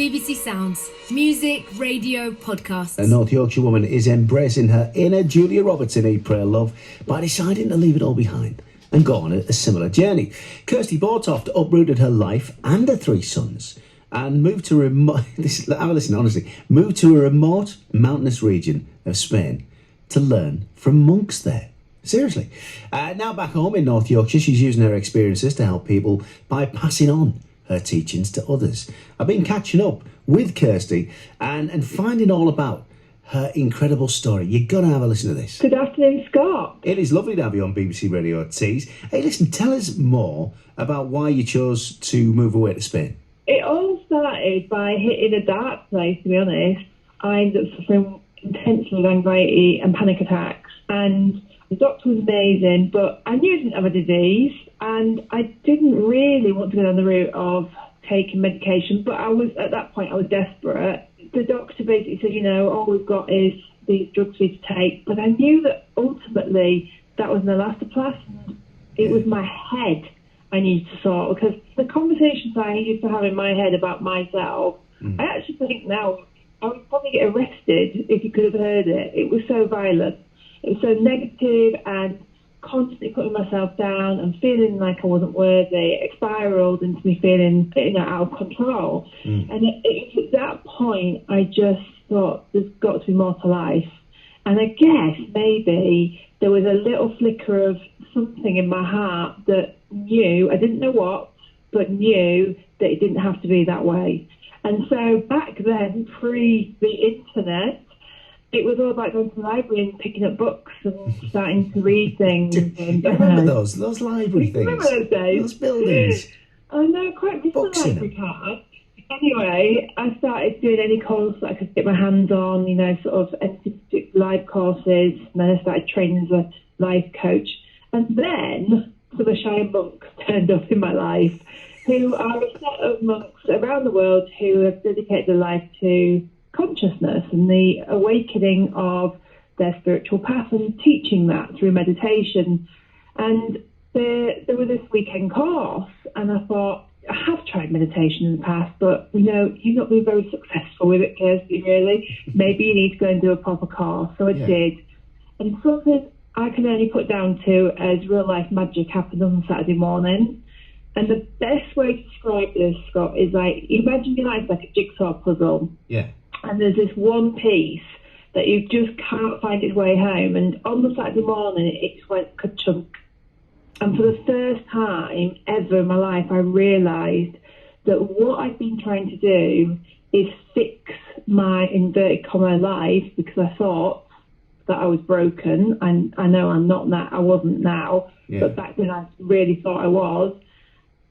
BBC Sounds. Music, radio, podcasts. A North Yorkshire woman is embracing her inner Julia Roberts in Eat, Pray, Love by deciding to leave it all behind and go on a similar journey. Kirsty Bortoft uprooted her life and her 3 sons and moved to moved to a remote mountainous region of Spain to learn from monks there. Seriously. Now back home in North Yorkshire, she's using her experiences to help people by passing on her teachings to others. I've been catching up with Kirsty and finding all about her incredible story. You've got to have a listen to this. Good afternoon, Scott. It is lovely to have you on BBC Radio Tees. Hey, listen, tell us more about why you chose to move away to Spain. It all started by hitting a dark place, to be honest. I ended up suffering intensely with anxiety and panic attacks, and the doctor was amazing, but I knew I didn't have a disease, and I didn't really want to go down the route of taking medication, but at that point I was desperate. The doctor basically said, all we've got is these drugs for you to take, but I knew that ultimately that was an elastoplast, and it was my head I needed to sort, because the conversations I used to have in my head about myself, I actually think now I would probably get arrested if you could have heard it. It was so violent. It was so negative and constantly putting myself down and feeling like I wasn't worthy. It spiraled into me feeling out of control. And it was at that point I just thought there's got to be more to life. And I guess maybe there was a little flicker of something in my heart that knew, I didn't know what, but knew that it didn't have to be that way. And so back then, pre the internet, it was all about going to the library and picking up books and starting to read things. And, remember those library things? Remember those days? Those buildings? I know, quite miss the library card. Anyway, I started doing any course that I could get my hands on, sort of NCT live courses, and then I started training as a life coach. And then some Shire monks turned up in my life, who are a set of monks around the world who have dedicated their life to consciousness and the awakening of their spiritual path and teaching that through meditation. And there was this weekend course, and I thought, I have tried meditation in the past, but you've not been very successful with it, Kirsty, really. Maybe you need to go and do a proper course. So I did. And something I can only put down to as real life magic happened on Saturday morning. And the best way to describe this, Scott, is imagine your life like a jigsaw puzzle. Yeah. And there's this one piece that you just can't find its way home. And on the Saturday morning, it just went ka-chunk. And for the first time ever in my life, I realised that what I've been trying to do is fix my inverted comma life, because I thought that I was broken. And I know I'm not now. I wasn't now. Yeah. But back then I really thought I was.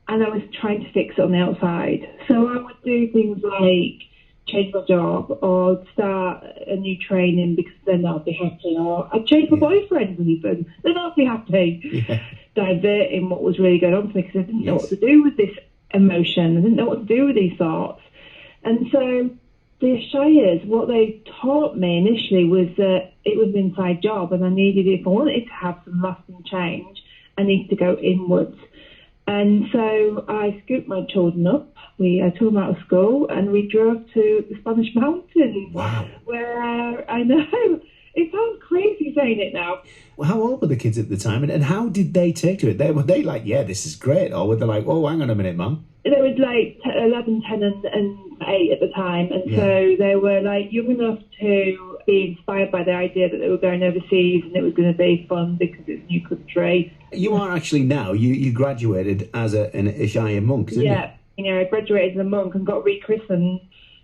And I was trying to fix it on the outside. So I would do things like change my job or start a new training because then I'll be happy. Or I'd change my boyfriend even. Then I'll be happy. Yeah. Diverting what was really going on for me, because I didn't know what to do with this emotion. I didn't know what to do with these thoughts. And so the Shires, what they taught me initially was that it was an inside job, and I needed, if I wanted to have some lasting change, I needed to go inwards. And so I scooped my children up. I took them out of school and we drove to the Spanish mountains. Wow. Where I know, it sounds crazy saying it now. Well, how old were the kids at the time, and how did they take to it? Were they like, yeah, this is great? Or were they like, oh, hang on a minute, Mum? They were like 11, 10 and 8 at the time. And so they were like young enough to be inspired by the idea that they were going overseas and it was going to be fun because it's a new country. You are actually now, you graduated as an Ishaya monk, didn't you? I graduated as a monk and got rechristened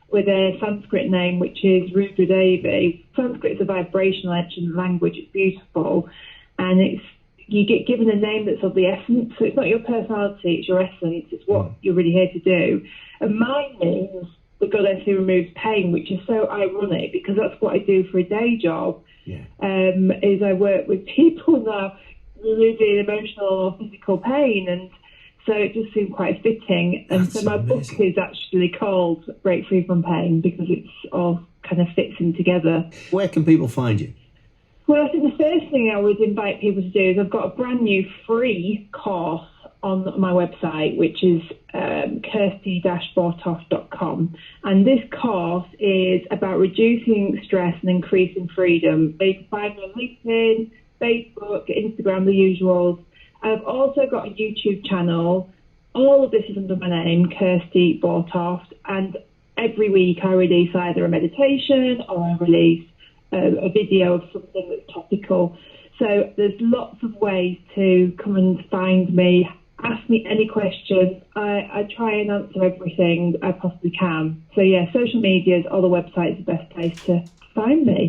with a Sanskrit name, which is Rudra Devi. Sanskrit is a vibrational ancient language. It's beautiful. And you get given a name that's of the essence. So it's not your personality, it's your essence. It's what you're really here to do. And mine means the goddess who removes pain, which is so ironic because that's what I do for a day job. Yeah. Is I work with people now removing emotional or physical pain, and so it just seemed quite fitting. And so my book is actually called Break Free from Pain because it's all kind of fits in together. Where can people find you? Well, I think the first thing I would invite people to do is I've got a brand new free course on my website, which is kirsty-bortoft.com. And this course is about reducing stress and increasing freedom. You can find me on LinkedIn, Facebook, Instagram, the usuals. I've also got a YouTube channel. All of this is under my name, Kirsty Bortoft, and every week I release either a meditation or I release a video of something that's topical. So there's lots of ways to come and find me. Ask me any questions. I try and answer everything I possibly can. So yeah, social medias or the website is the best place to find me.